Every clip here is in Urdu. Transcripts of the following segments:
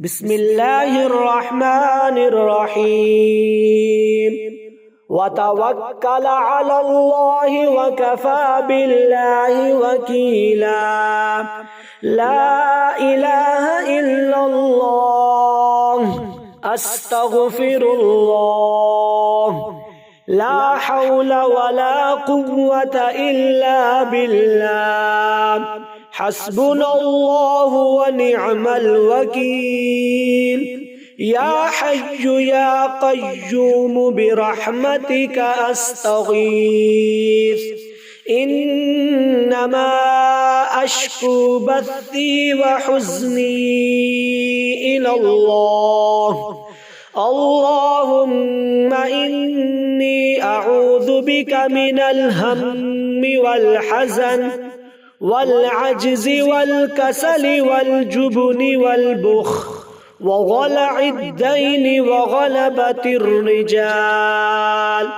بسم الله الرحمن الرحيم وتوكل على الله وكفى بالله وكيلا لا إله إلا الله أستغفر الله لا حول ولا قوة إلا بالله حسبنا الله ونعم الوكيل يا حي يا قيوم برحمتك أستغيث إنما أشكو بثي وحزني إلى الله اللهم إني أعوذ بك من الهم والحزن والعجز والكسل والجبن والبخل وغلع الدين وغلبة الرجال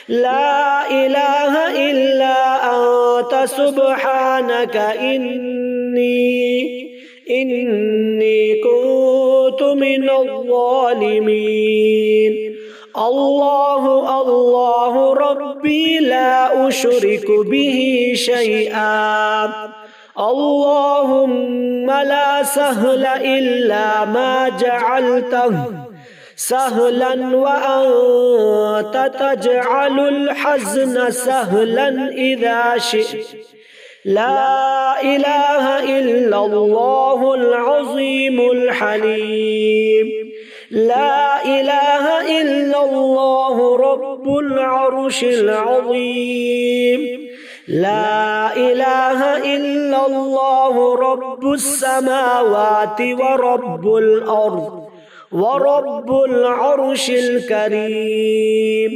لا إله إلا أنت سبحانك إني كنت من الظالمين الله ربي لا أشرك به شيئا اللهم لا سهل إلا ما جعلته سهلا وأنت تجعل الحزن سهلا إذا شئت لا إله إلا الله العظيم الحليم لا إله إلا الله رب العرش العظيم لا إله إلا الله رب السماوات ورب الأرض ورب العرش الكريم